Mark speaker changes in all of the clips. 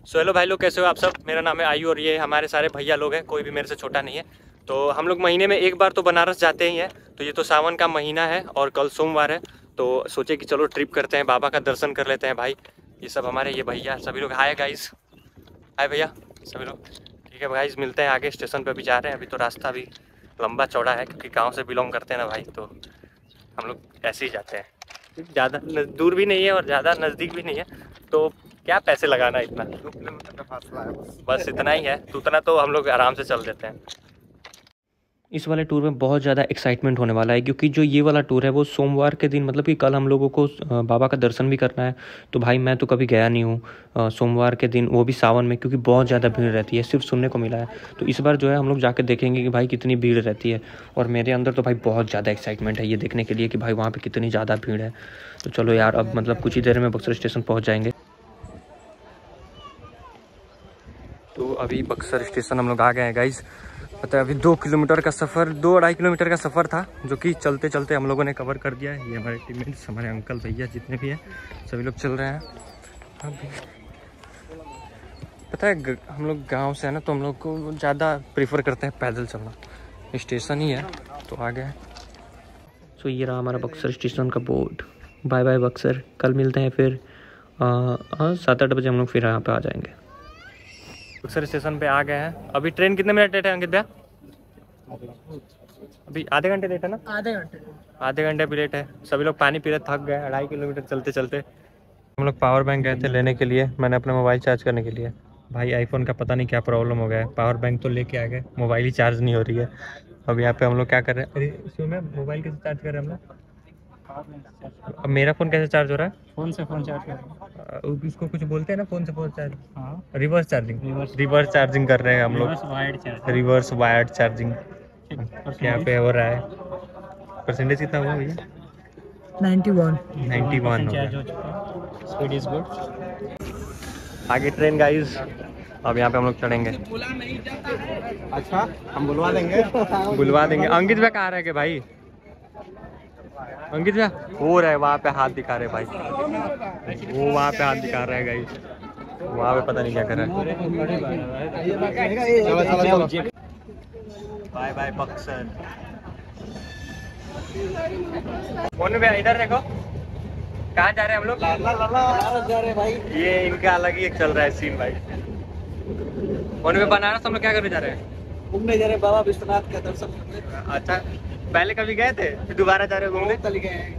Speaker 1: So hello भाई लोग, कैसे हो आप सब। मेरा नाम है आयु और ये हमारे सारे भैया लोग हैं, कोई भी मेरे से छोटा नहीं है। तो हम लोग महीने में एक बार तो बनारस जाते ही हैं। तो ये तो सावन का महीना है और कल सोमवार है, तो सोचे कि चलो ट्रिप करते हैं, बाबा का दर्शन कर लेते हैं भाई। ये सब हमारे ये भैया सभी लोग, हाय गाइस, हाय भैया सभी लोग। ठीक है गाइस, मिलते हैं आगे, स्टेशन पर भी जा रहे हैं। अभी तो रास्ता भी लंबा चौड़ा है क्योंकि गाँव से बिलोंग करते हैं ना भाई, तो हम लोग ऐसे ही जाते हैं। ज़्यादा दूर भी नहीं है और ज़्यादा नज़दीक भी नहीं है, तो क्या पैसे लगाना, इतना
Speaker 2: 2 किलोमीटर का फासला है
Speaker 1: बस इतना ही है। तो उतना तो हम लोग आराम से चल देते हैं। इस वाले टूर में बहुत ज़्यादा एक्साइटमेंट होने वाला है क्योंकि जो ये वाला टूर है वो सोमवार के दिन, मतलब कि कल हम लोगों को बाबा का दर्शन भी करना है। तो भाई मैं तो कभी गया नहीं हूँ सोमवार के दिन, वो भी सावन में, क्योंकि बहुत ज़्यादा भीड़ रहती है, सिर्फ सुनने को मिला है। तो इस बार जो है हम लोग जाकर देखेंगे कि भाई कितनी भीड़ रहती है। और मेरे अंदर तो भाई बहुत ज़्यादा एक्साइटमेंट है ये देखने के लिए कि भाई वहाँ पर कितनी ज़्यादा भीड़ है। तो चलो यार, अब मतलब कुछ ही देर में बक्सर स्टेशन पहुँच जाएंगे। तो अभी बक्सर स्टेशन हम लोग आ गए हैं गाइज। पता है अभी 2 किलोमीटर का सफ़र, 2-2.5 किलोमीटर का सफ़र था, जो कि चलते चलते हम लोगों ने कवर कर दिया है। ये हमारे टीममेट्स, हमारे अंकल भैया जितने भी हैं सभी लोग चल रहे हैं अभी। पता है हम लोग गांव से है ना, तो हम लोग को ज़्यादा प्रीफर करते हैं पैदल चलना। स्टेशन ही है तो आ गए। सो ये रहा हमारा बक्सर स्टेशन का बोर्ड। बाय बाय बक्सर, कल मिलते हैं फिर 7-8 बजे हम लोग फिर यहाँ पे आ जाएंगे। बक्सर स्टेशन पे आ गए हैं। अभी ट्रेन कितने मिनट लेट है अंकित भैया? अभी आधे घंटे लेट है ना? आधे घंटे भी लेट है। सभी लोग पानी पी रहे, थक गए 2.5 किलोमीटर चलते चलते। हम लोग पावर बैंक गए थे लेने के लिए, मैंने अपना मोबाइल चार्ज करने के लिए। भाई आईफोन का पता नहीं क्या प्रॉब्लम हो गया है, पावर बैंक तो लेके आ गए, मोबाइल ही चार्ज नहीं हो रही है। अब यहाँ पे हम लोग क्या कर रहे हैं, अरे इसमें मोबाइल कैसे चार्ज कर रहे हैं हम लोग? अब मेरा फ़ोन कैसे चार्ज हो रहा है?
Speaker 3: फोन से फोन चार्ज कर,
Speaker 1: उसको कुछ बोलते हैं ना, फ़ोन से फ़ोन चार्ज।
Speaker 3: हाँ,
Speaker 1: रिवर्स चार्जिंग, रिवर्स चार्जिंग कर रहे हैं हम लोग, रिवर्स वायर्ड चार्जिंग। यहाँ पे हो रहा है। परसेंटेज कितना हुआ भैया? 91 हो गया।
Speaker 3: Speed is good.
Speaker 1: आगे ट्रेन गाइस, अब यहाँ पे हम लोग चढ़ेंगे।
Speaker 2: अच्छा, हम बुलवा देंगे।
Speaker 1: बुलवा देंगे। अंकित भैया कहाँ रह गए भाई? अंकित भैया हो रहा है वहाँ पे, हाथ दिखा रहे भाई, वो वहाँ पे हाथ दिखा रहा है गाइस, वहाँ पे पता नहीं क्या कर रहा है। Bye bye Buxar. कौन भैया इधर देखो, कहाँ जा रहे हैं हम लोग?
Speaker 2: जा रहे भाई,
Speaker 1: ये इनका अलग ही एक चल रहा है सीन भाई। कौन भैया बनारस हम लोग क्या करने जा रहे हैं?
Speaker 2: घूमने जा रहे बाबा विश्वनाथ का दर्शन करने।
Speaker 1: अच्छा, पहले कभी गए थे फिर दोबारा जा रहे हो घूमने?
Speaker 2: चल गए।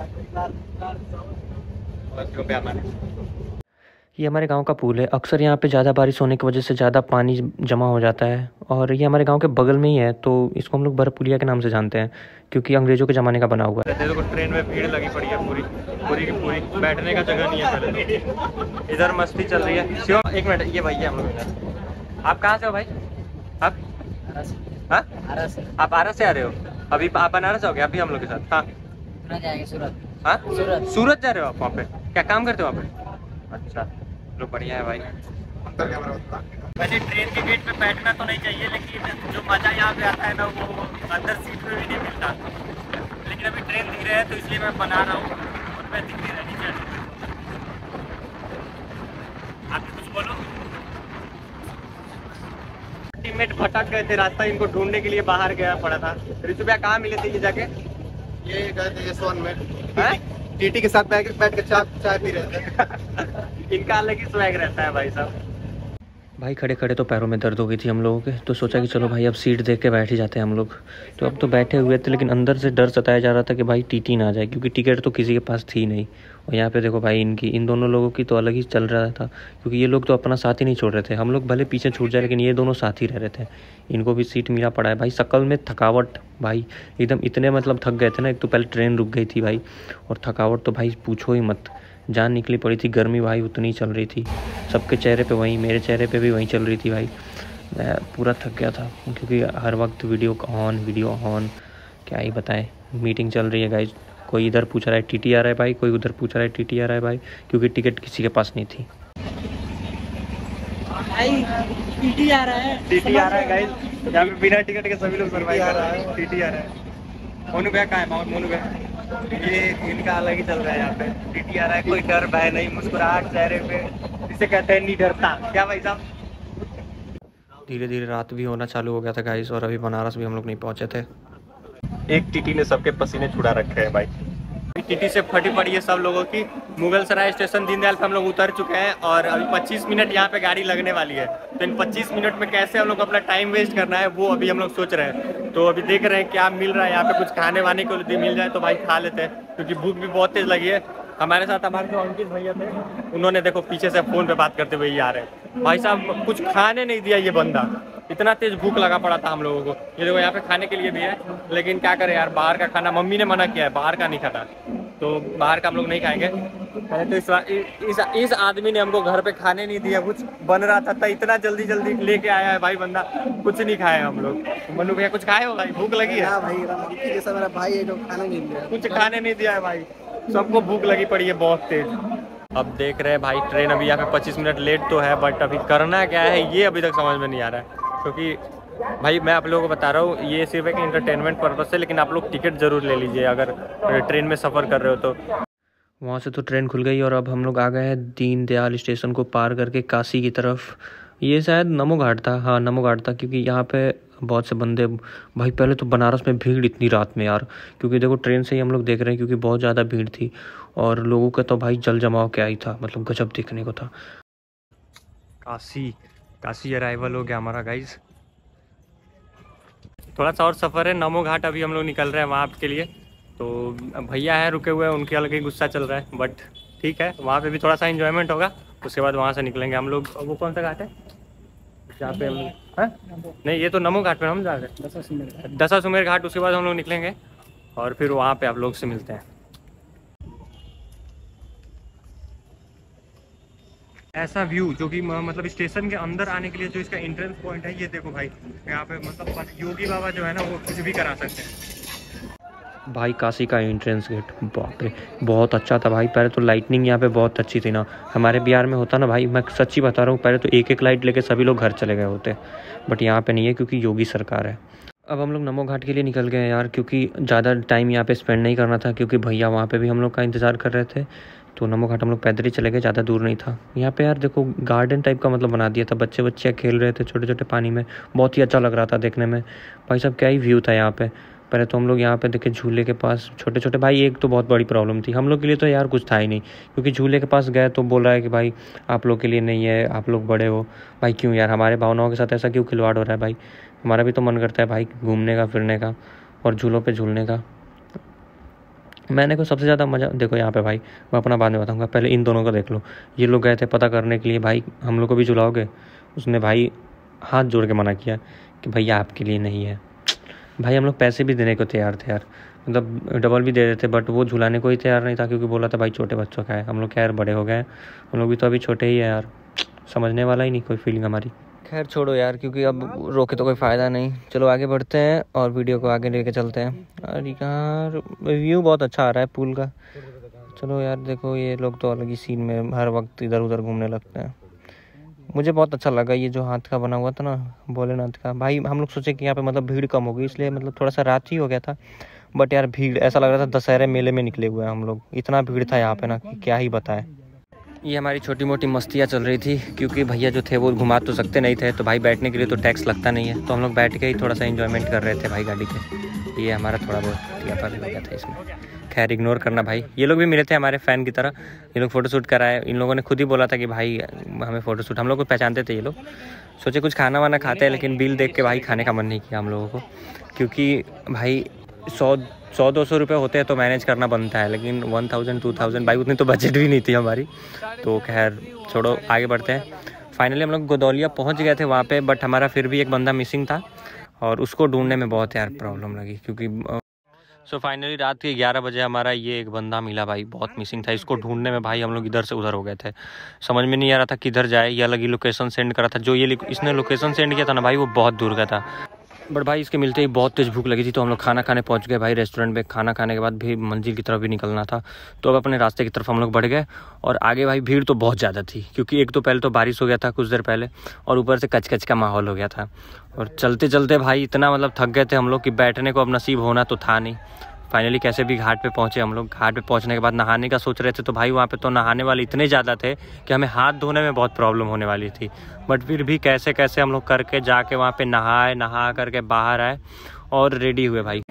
Speaker 1: ये हमारे गांव का पुल है। अक्सर यहाँ पे ज़्यादा बारिश होने की वजह से ज़्यादा पानी जमा हो जाता है, और ये हमारे गांव के बगल में ही है, तो इसको हम लोग बरपुलिया के नाम से जानते हैं क्योंकि अंग्रेज़ों के ज़माने का बना हुआ है। देखो ट्रेन में भीड़ लगी पड़ी है पूरी पूरी की पूरी, बैठने का जगह नहीं है पहले तो। इधर मस्ती चल रही है। शिव एक मिनट, ये भैया हम लोग इधर। आप कहाँ से हो भाई? आप हाँ, आप आरा से आ रहे हो? अभी आप बनारस आओगे अभी हम लोग के साथ? हाँ,
Speaker 3: सूरत।
Speaker 1: हाँ सूरत जा रहे हो आप? वहाँ पे क्या काम करते हो वहाँ पे? अच्छा, तो बढ़िया है भाई। वैसे ट्रेन के गेट पे बैठना तो नहीं चाहिए, लेकिन जो मज़ा यहाँ पे आता है ना, वो अंदर सीट में भी नहीं मिलता। लेकिन अभी ट्रेन धीरे है तो इसलिए मैं बना रहा हूँ, और मैं दिखती रहनी चाहिए। आप कुछ बोलो। टीममेट भटक गए थे, रास्ता इनको ढूंढने के लिए बाहर गया पड़ा था। ऋतु भैया कहाँ मिले थे ये जाके?
Speaker 2: ये गए थे यशवंत में, टीटी के साथ बैठ के चाय पी रहे थे।
Speaker 1: इनका अलग ही स्वैग रहता है भाई साहब। भाई खड़े खड़े तो पैरों में दर्द हो गई थी हम लोगों के, तो सोचा कि चलो भाई अब सीट देख के बैठ ही जाते हैं हम लोग। तो अब तो बैठे हुए थे, लेकिन अंदर से डर सताया जा रहा था कि भाई टीटी ना आ जाए, क्योंकि टिकट तो किसी के पास थी नहीं। और यहाँ पे देखो भाई, इन दोनों लोगों की तो अलग ही चल रहा था, क्योंकि ये लोग तो अपना साथ ही नहीं छोड़ रहे थे। हम लोग भले पीछे छूट जाए, लेकिन ये दोनों साथ ही रह रहे थे। इनको भी सीट मिला पड़ा है भाई। शकल में थकावट भाई एकदम, इतने मतलब थक गए थे ना। एक तो पहले ट्रेन रुक गई थी भाई, और थकावट तो भाई पूछो ही मत, जान निकली पड़ी थी। गर्मी भाई उतनी चल रही थी, सबके चेहरे पे वहीं, मेरे चेहरे पे भी वहीं चल रही थी भाई। मैं पूरा थक गया था, क्योंकि हर वक्त वीडियो ऑन, क्या ही बताएं। मीटिंग चल रही है गाइज, कोई इधर पूछ रहा है टीटी आ रहा है भाई, कोई उधर पूछ रहा है टीटी आ रहा है भाई, क्योंकि टिकट किसी के पास नहीं थी।
Speaker 3: टीटी आ रहा है
Speaker 1: गाइज, यहाँ पे बिना टिकट के सभी लोग सर्वाइव कर रहा है। टीटी आ रहा है। मोनू भैया कहाँ है? मोनू भैया, ये इनका अलग ही चल रहा है यहाँ पे। टीटी आ रहा है, कोई डर भय नहीं, मुस्कुराहट चेहरे पे। इसे कहते हैं नहीं डरता। क्या भाई साहब? धीरे धीरे रात भी होना चालू हो गया था गाइस, और अभी बनारस भी हम लोग नहीं पहुंचे थे।
Speaker 2: एक टीटी ने सबके पसीने छुड़ा रखे हैं भाई।
Speaker 1: टीटी से फटी पड़ी है सब लोगों की। मुगल सराय स्टेशन दीनदयाल पे हम लोग उतर चुके हैं और अभी 25 मिनट यहाँ पे गाड़ी लगने वाली है। तो इन 25 मिनट में कैसे हम लोग अपना टाइम वेस्ट करना है वो अभी हम लोग सोच रहे हैं। तो अभी देख रहे हैं क्या मिल रहा है यहाँ पे, कुछ खाने वाने को मिल जाए तो भाई खा लेते हैं, क्योंकि भूख भी बहुत तेज लगी है। हमारे साथ हमारे जो अंकित भैया थे, उन्होंने देखो पीछे से फ़ोन पे बात करते हुए ही आ रहे हैं। भाई साहब कुछ खाने नहीं दिया ये बंदा, इतना तेज भूख लगा पड़ा था हम लोगों को। ये देखो यहाँ पे खाने के लिए भी है, लेकिन क्या करें यार, बाहर का खाना मम्मी ने मना किया है, बाहर का नहीं खाना, तो बाहर का हम लोग नहीं खाएंगे। पहले तो इस आदमी ने हमको घर पे खाने नहीं दिया, कुछ बन रहा था इतना जल्दी जल्दी लेके आया है भाई बंदा, कुछ नहीं खाया हम लोग। मनु भैया कुछ खाए हो भाई? भूख लगी है
Speaker 3: भाई जैसा मेरा भाई है जो खाना नहीं दिया,
Speaker 1: कुछ खाने नहीं दिया है भाई, सबको भूख लगी पड़ी है बहुत तेज। अब देख रहे हैं भाई ट्रेन अभी यहाँ पे 25 मिनट लेट तो है, बट अभी करना क्या है ये अभी तक समझ में नहीं आ रहा है। क्योंकि भाई मैं आप लोगों को बता रहा हूँ, ये सिर्फ एक एंटरटेनमेंट पर्पस से, लेकिन आप लोग टिकट ज़रूर ले लीजिए अगर ट्रेन में सफ़र कर रहे हो तो। वहाँ से तो ट्रेन खुल गई और अब हम लोग आ गए हैं दीनदयाल स्टेशन को पार करके काशी की तरफ। ये शायद नमो घाट था, हाँ नमो घाट था, क्योंकि यहाँ पे बहुत से बंदे भाई, पहले तो बनारस में भीड़ इतनी रात में यार, क्योंकि देखो ट्रेन से ही हम लोग देख रहे हैं, क्योंकि बहुत ज़्यादा भीड़ थी और लोगों का तो भाई जल जमाव क्या ही था, मतलब गजब देखने को था। काशी अराइवल हो गया हमारा गाइज। थोड़ा सा और सफ़र है, नमो घाट अभी हम लोग निकल रहे हैं वहाँ के लिए। तो भैया है रुके हुए हैं, उनके अलग ही गुस्सा चल रहा है, बट ठीक है, वहाँ पे भी थोड़ा सा एंजॉयमेंट होगा। उसके बाद वहाँ से निकलेंगे हम लोग। वो कौन सा घाट है जहाँ पे हम लोग, नहीं ये तो नमो घाट पे हम जा रहे हैं, दशाश्वमेध घाट। उसके बाद हम लोग निकलेंगे और फिर वहाँ पे आप लोग से मिलते हैं। ऐसा व्यू जो कि मतलब स्टेशन के अंदर आने के लिए जो इसका एंट्रेंस पॉइंट है, ये देखो भाई, यहाँ पे मतलब योगी बाबा जो है ना वो कुछ भी करा सकते हैं। भाई काशी का एंट्रेंस गेट बाप रे बहुत अच्छा था भाई। पहले तो लाइटनिंग यहाँ पे बहुत अच्छी थी ना, हमारे बिहार में होता ना भाई, मैं सच्ची बता रहा हूँ, पहले तो एक एक लाइट लेके सभी लोग घर चले गए होते, बट यहाँ पे नहीं है क्योंकि योगी सरकार है। अब हम लोग नमो घाट के लिए निकल गए यार, क्योंकि ज़्यादा टाइम यहाँ पे स्पेंड नहीं करना था, क्योंकि भैया वहाँ पे भी हम लोग का इंतज़ार कर रहे थे। तो नमो घाट हम लोग पैदल ही चले गए, ज़्यादा दूर नहीं था। यहाँ पे यार देखो गार्डन टाइप का मतलब बना दिया था, बच्चे बच्चे खेल रहे थे छोटे छोटे पानी में, बहुत ही अच्छा लग रहा था देखने में। भाई साहब क्या ही व्यू था यहाँ पे। पहले तो हम लोग यहाँ पे देखे झूले के पास छोटे छोटे, भाई एक तो बहुत बड़ी प्रॉब्लम थी हम लोग के लिए, तो यार कुछ था ही नहीं, क्योंकि झूले के पास गए तो बोल रहा है कि भाई आप लोग के लिए नहीं है, आप लोग बड़े हो। भाई क्यों यार, हमारे भावनाओं के साथ ऐसा क्यों खिलवाड़ हो रहा है भाई? हमारा भी तो मन करता है भाई घूमने का, फिरने का और झूलों पे झूलने का। मैंने को सबसे ज़्यादा मज़ा देखो यहाँ पे भाई, मैं अपना बाद में बताऊँगा, पहले इन दोनों का देख लो। ये लोग गए थे पता करने के लिए भाई हम लोग को भी झुलाओगे, उसने भाई हाथ जोड़ के मना किया कि भैया आपके लिए नहीं है। भाई हम लोग पैसे भी देने को तैयार थे यार, मतलब डबल भी दे देते, बट वो झुलाने को ही तैयार नहीं था, क्योंकि बोला था भाई छोटे बच्चों का है। हम लोग क्या यार बड़े हो गए हैं, हम लोग भी तो अभी छोटे ही है यार, समझने वाला ही नहीं कोई फीलिंग हमारी। खैर छोड़ो यार, क्योंकि अब रोके तो कोई फ़ायदा नहीं, चलो आगे बढ़ते हैं और वीडियो को आगे लेके चलते हैं। और यार व्यू बहुत अच्छा आ रहा है पुल का। चलो यार देखो ये लोग तो अलग ही सीन में हर वक्त इधर उधर घूमने लगते हैं। मुझे बहुत अच्छा लगा ये जो हाथ का बना हुआ था ना भोलेनाथ का। भाई हम लोग सोचे कि यहाँ पे मतलब भीड़ कम होगी, इसलिए मतलब थोड़ा सा रात ही हो गया था, बट यार भीड़ ऐसा लग रहा था दशहरे मेले में निकले हुए हैं हम लोग, इतना भीड़ था यहाँ पे ना कि क्या ही बताएं। ये हमारी छोटी मोटी मस्तियाँ चल रही थी, क्योंकि भैया जो थे वो घुमा तो सकते नहीं थे, तो भाई बैठने के लिए तो टैक्स लगता नहीं है, तो हम लोग बैठ के ही थोड़ा सा एंजॉयमेंट कर रहे थे भाई गाड़ी पे। ये हमारा थोड़ा बहुत यापा लग गया था इसमें, खैर इग्नोर करना भाई। ये लोग भी मिले थे हमारे फ़ैन की तरह, ये लोग फ़ोटोशूट कराए। इन लोगों ने खुद ही बोला था कि भाई हमें फ़ोटोशूट, हम लोग को पहचानते थे ये लोग। सोचे कुछ खाना वाना खाते हैं, लेकिन बिल देख के भाई खाने का मन नहीं किया हम लोगों को, क्योंकि भाई 100-200 रुपये होते हैं तो मैनेज करना बनता है, लेकिन 1000-2000 भाई उतनी तो बजट भी नहीं थी हमारी। तो खैर छोड़ो आगे बढ़ते हैं। फाइनली हम लोग गोदौलिया पहुंच गए थे वहाँ पे, बट हमारा फिर भी एक बंदा मिसिंग था और उसको ढूंढने में बहुत यार प्रॉब्लम लगी, क्योंकि सो फाइनली रात के 11 बजे हमारा ये एक बंदा मिला भाई, बहुत मिसिंग था। इसको ढूंढने में भाई हम लोग इधर से उधर हो गए थे, समझ में नहीं आ रहा था किधर जाए। ये अलग ही लोकेशन सेंड करा था, जो ये इसने लोकेशन सेंड किया था ना भाई वो बहुत दूर का था। बट भाई इसके मिलते ही बहुत तेज़ भूख लगी थी, तो हम लोग खाना खाने पहुंच गए भाई रेस्टोरेंट में। खाना खाने के बाद भी मंजिल की तरफ भी निकलना था, तो अब अपने रास्ते की तरफ हम लोग बढ़ गए। और आगे भाई भीड़ तो बहुत ज़्यादा थी, क्योंकि एक तो पहले तो बारिश हो गया था कुछ देर पहले, और ऊपर से कच का माहौल हो गया था। और चलते चलते भाई इतना मतलब थक गए थे हम लोग कि बैठने को अब नसीब होना तो था नहीं। फाइनली कैसे भी घाट पे पहुंचे हम लोग। घाट पे पहुंचने के बाद नहाने का सोच रहे थे, तो भाई वहाँ पे तो नहाने वाले इतने ज़्यादा थे कि हमें हाथ धोने में बहुत प्रॉब्लम होने वाली थी। बट फिर भी कैसे कैसे हम लोग करके जाके वहाँ पे नहा करके बाहर आए और रेडी हुए भाई।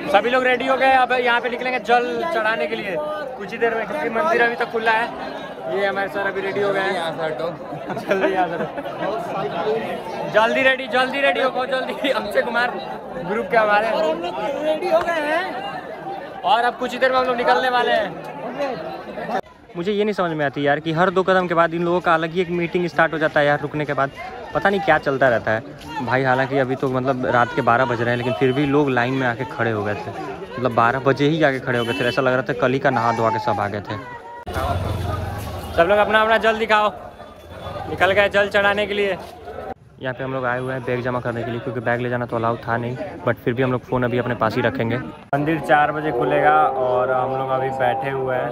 Speaker 1: सभी लोग रेडी हो गए, अब यहाँ पे निकलेंगे जल चढ़ाने के लिए कुछ ही देर में, क्योंकि मंदिर अभी तक खुला है। ये हमारे सर अभी रेडी हो गए हैं। जल्दी जल्दी रेडी हो, बहुत जल्दी। अक्षय कुमार ग्रुप के हमारे रेडी हो गए हैं और अब कुछ ही देर में हम लोग निकलने वाले हैं। मुझे ये नहीं समझ में आती यार कि हर 2 कदम के बाद इन लोगों का अलग ही एक मीटिंग स्टार्ट हो जाता है यार, रुकने के बाद पता नहीं क्या चलता रहता है भाई। हालांकि अभी तो मतलब रात के 12 बज रहे हैं, लेकिन फिर भी लोग लाइन में आके खड़े हो गए थे। मतलब 12 बजे ही आके खड़े हो गए थे, ऐसा लग रहा था कल ही का नहा धोआ के सब आ गए थे। सब लोग अपना अपना जल दिखाओ, निकल गए जल चढ़ाने के लिए। यहाँ पे हम लोग आए हुए हैं बैग जमा करने के लिए, क्योंकि बैग ले जाना तो अलाउ था नहीं, बट फिर भी हम लोग फ़ोन अभी अपने पास ही रखेंगे। मंदिर 4 बजे खुलेगा और हम लोग अभी बैठे हुए हैं।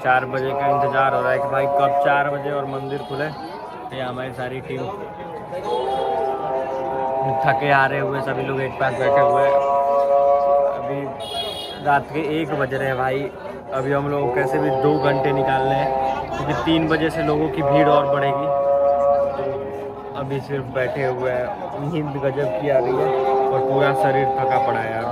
Speaker 1: 4 बजे का इंतज़ार हो रहा है कि भाई कब 4 बजे और मंदिर खुले। ये हमारी सारी टीम थके हारे हुए सभी लोग एक पास बैठे हुए हैं। अभी रात के 1 बज रहे हैं भाई। अभी हम लोग कैसे भी 2 घंटे निकालने हैं, क्योंकि 3 बजे से लोगों की भीड़ और बढ़ेगी। तो अभी सिर्फ बैठे हुए हैं, नींद गजब की आ रही है और पूरा शरीर थका पड़ा है यार।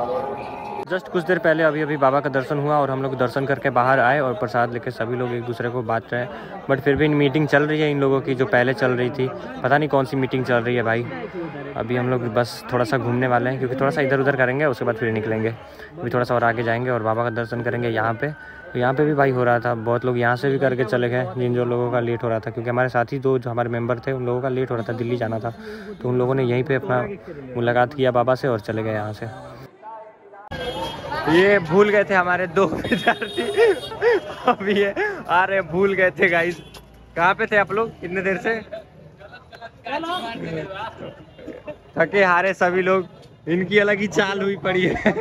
Speaker 1: जस्ट कुछ देर पहले अभी बाबा का दर्शन हुआ और हम लोग दर्शन करके बाहर आए और प्रसाद लेके सभी लोग एक दूसरे को बांट रहे हैं। बट फिर भी मीटिंग चल रही है इन लोगों की, जो पहले चल रही थी। पता नहीं कौन सी मीटिंग चल रही है भाई। अभी हम लोग बस थोड़ा सा घूमने वाले हैं, क्योंकि थोड़ा सा इधर उधर करेंगे, उसके बाद फिर निकलेंगे। अभी थोड़ा सा और आगे जाएंगे और बाबा का दर्शन करेंगे यहाँ पे। तो यहाँ पे भी भाई हो रहा था, बहुत लोग यहाँ से भी करके चले गए, जिन लोगों का लेट हो रहा था, क्योंकि हमारे साथी जो हमारे मेंबर थे उन लोगों का लेट हो रहा था, दिल्ली जाना था। तो उन लोगों ने यहीं पे अपना मुलाकात किया बाबा से और चले गए यहाँ से। ये भूल गए थे हमारे 2 विद्यार्थी, अभी ये आ रहे भूल गए थे गाइस। कहाँ पे थे आप लोग इतने देर से? थके हारे सभी लोग, इनकी अलग ही चाल हुई पड़ी है।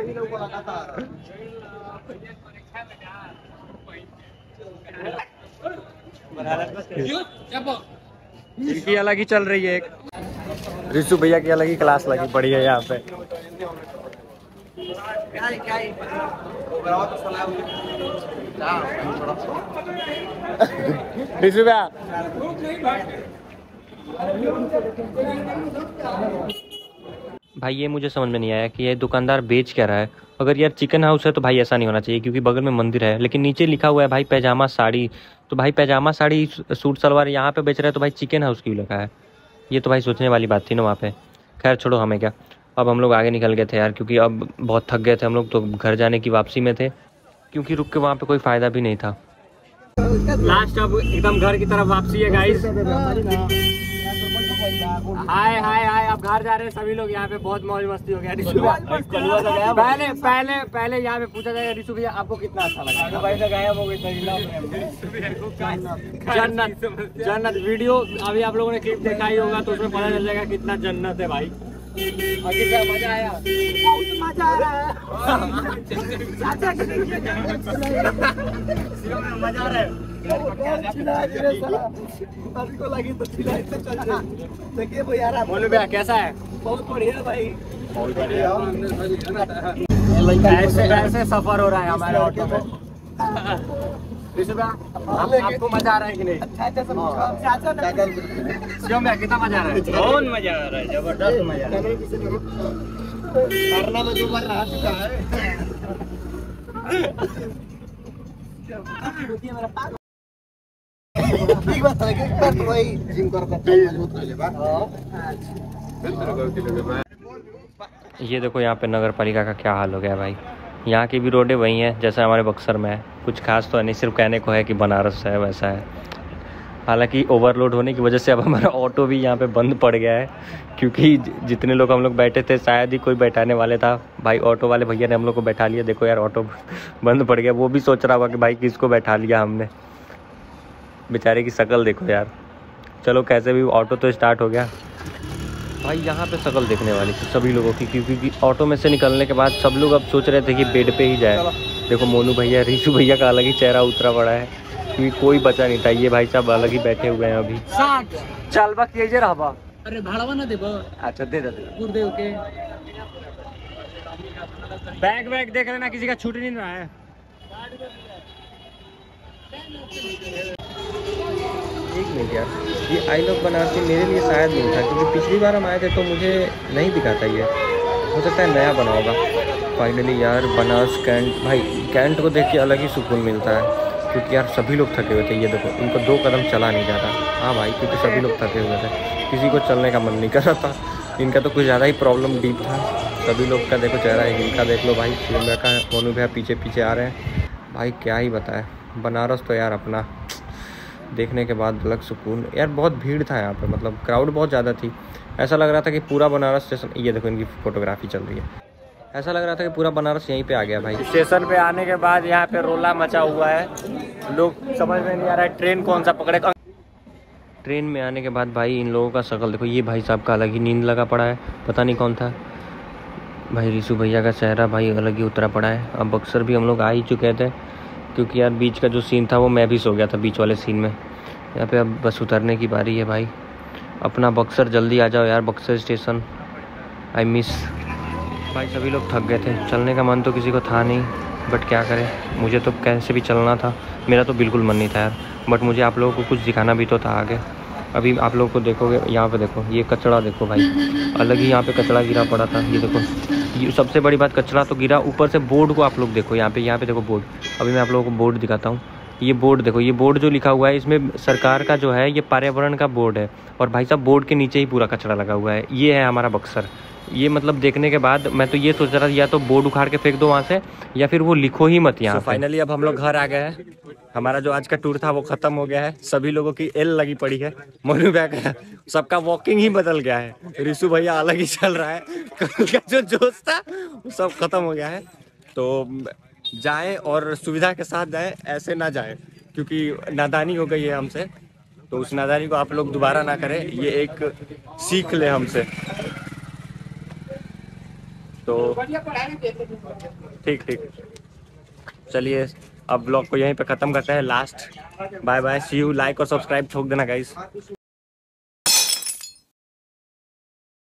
Speaker 1: इनकी अलग ही चल रही है। एक ऋषु भैया की अलग ही क्लास लगी पड़ी है यहाँ पे। ऋषु भैया भाई ये मुझे समझ में नहीं आया कि ये दुकानदार बेच क्या रहा है। अगर यार चिकन हाउस है तो भाई ऐसा नहीं होना चाहिए, क्योंकि बगल में मंदिर है, लेकिन नीचे लिखा हुआ है भाई पैजामा साड़ी। तो भाई पैजामा साड़ी सूट सलवार यहाँ पे बेच रहा है, तो भाई चिकन हाउस क्यों लिखा है? ये तो भाई सोचने वाली बात थी ना वहाँ पे। खैर छोड़ो, हमें क्या। अब हम लोग आगे निकल गए थे यार, क्योंकि अब बहुत थक गए थे हम लोग, तो घर जाने की वापसी में थे, क्योंकि रुक के वहाँ पे कोई फ़ायदा भी नहीं था। लास्ट अब एकदम घर की तरफ वापसी है गाइस। हाय हाय हाय, अब घर जा रहे हैं सभी लोग। यहाँ पे बहुत मौज मस्ती हो गया। पहले यहाँ पे पूछा जाएगा ऋषु भैया आपको कितना अच्छा लगा? भाई से गायब हो गई जन्नत वीडियो अभी आप लोगों ने क्लिप देखा ही होगा, तो उसमें पता चल जाएगा कितना जन्नत है भाई। मजा आया, बहुत मजा आ रहा है। मजा आ रहा है। बोलो भैया कैसा है? बहुत बढ़िया भाई, बहुत बढ़िया। ऐसे सफर हो रहा है हमारे ऑटो में। आपको मजा आ रहा है कि नहीं? कितना मजा आ रहा है? बहुत मजा आ रहा है, जबरदस्त मजा आ रहा है। में जो बार रहा चुका है। ये देखो यहाँ पे नगर पालिका का क्या हाल हो गया भाई। यहाँ की भी रोडें वही हैं जैसा हमारे बक्सर में है, कुछ खास तो नहीं, सिर्फ कहने को है कि बनारस है वैसा है। हालांकि ओवरलोड होने की वजह से अब हमारा ऑटो भी यहाँ पे बंद पड़ गया है, क्योंकि जितने लोग हम लोग बैठे थे शायद ही कोई बैठाने वाले था। भाई ऑटो वाले भैया ने हम लोग को बैठा लिया। देखो यार ऑटो बंद पड़ गया, वो भी सोच रहा होगा कि भाई किसको बैठा लिया हमने। बेचारे की शक्ल देखो यार। चलो कैसे भी ऑटो तो स्टार्ट हो गया भाई। यहाँ पे शक्ल देखने वाली थी सभी लोगों की, क्योंकि ऑटो में से निकलने के बाद सब लोग अब सोच रहे थे कि बेड पे ही जाए। देखो मोनू भैया, ऋषु भैया का अलग ही चेहरा उतरा पड़ा है, क्योंकि कोई बचा नहीं था। ये भाई साहब अलग ही बैठे हुए हैं अभी। चल बा कीजिए रहा
Speaker 3: अरे भाड़वा ना देबो।
Speaker 1: अच्छा दे दे।
Speaker 3: गुरुदेव के
Speaker 1: बैग वैग देख लेना, किसी का छूट नहीं रहा है। एक मिनट यार, ये आई लव बनारसी मेरे लिए शायद नहीं था, क्योंकि पिछली बार हम आए थे तो मुझे नहीं दिखा था ये। हो सकता है नया बना होगा। फाइनली यार बनारस कैंट, भाई कैंट को देख के अलग ही सुकून मिलता है, क्योंकि यार सभी लोग थके हुए थे। ये देखो इनको 2 कदम चला नहीं जा रहा। हाँ भाई, क्योंकि सभी लोग थके हुए थे, किसी को चलने का मन नहीं कर रहा था। इनका तो कुछ ज़्यादा ही प्रॉब्लम डीप था। सभी लोग का देखो चेहरा है, इनका देख लो भाई, शिवम का मोनू भैया पीछे पीछे आ रहे हैं। भाई क्या ही बताए, बनारस तो यार अपना देखने के बाद अलग सुकून। यार बहुत भीड़ था यहाँ पे, मतलब क्राउड बहुत ज़्यादा थी। ऐसा लग रहा था कि पूरा बनारस स्टेशन, ये देखो इनकी फोटोग्राफी चल रही है, ऐसा लग रहा था कि पूरा बनारस यहीं पे आ गया भाई। स्टेशन पे आने के बाद यहाँ पे रोला मचा हुआ है, लोग समझ में नहीं आ रहा है ट्रेन कौन सा पकड़े। ट्रेन में आने के बाद भाई इन लोगों का शक्ल देखो, ये भाई साहब का अलग ही नींद लगा पड़ा है, पता नहीं कौन था। भाई रिशु भैया का चेहरा भाई अलग ही उतरा पड़ा है। अब बक्सर भी हम लोग आ ही चुके थे, क्योंकि यार बीच का जो सीन था वो मैं भी सो गया था बीच वाले सीन में। यहाँ पे अब बस उतरने की बारी है भाई। अपना बक्सर जल्दी आ जाओ यार, बक्सर स्टेशन आई मिस। भाई सभी लोग थक गए थे, चलने का मन तो किसी को था नहीं, बट क्या करें, मुझे तो कैसे भी चलना था। मेरा तो बिल्कुल मन नहीं था यार, बट मुझे आप लोगों को कुछ दिखाना भी तो था आगे। अभी आप लोगों को देखोगे, यहाँ पे देखो ये कचरा देखो भाई, अलग ही यहाँ पे कचरा गिरा पड़ा था। ये देखो, ये सबसे बड़ी बात, कचरा तो गिरा, ऊपर से बोर्ड को आप लोग देखो, यहाँ पे देखो बोर्ड। अभी मैं आप लोगों को बोर्ड दिखाता हूँ। ये बोर्ड देखो, ये बोर्ड जो लिखा हुआ है इसमें सरकार का जो है ये पर्यावरण का बोर्ड है, और भाई साहब बोर्ड के नीचे ही पूरा कचरा लगा हुआ है। ये है हमारा बक्सर। ये मतलब देखने के बाद मैं तो ये सोच रहा था या तो बोर्ड उखाड़ के फेंक दो वहाँ से, या फिर वो लिखो ही मत यहाँ। फाइनली अब हम लोग घर आ गए हैं। हमारा जो आज का टूर था वो खत्म हो गया है। सभी लोगों की एल लगी पड़ी है, मोनू बैग सबका वॉकिंग ही बदल गया है। रिशु भैया अलग ही चल रहा है, कल का जो जोश था वो सब खत्म हो गया है। तो जाएं और सुविधा के साथ जाएं, ऐसे ना जाएं, क्योंकि नादानी हो गई है हमसे। तो उस नादानी को आप लोग दोबारा ना करें, ये एक सीख ले हमसे। तो ठीक ठीक, चलिए अब ब्लॉग को यहीं पे ख़त्म करते हैं। Last bye bye, see you. Like और सब्सक्राइब ठोक देना गाइस।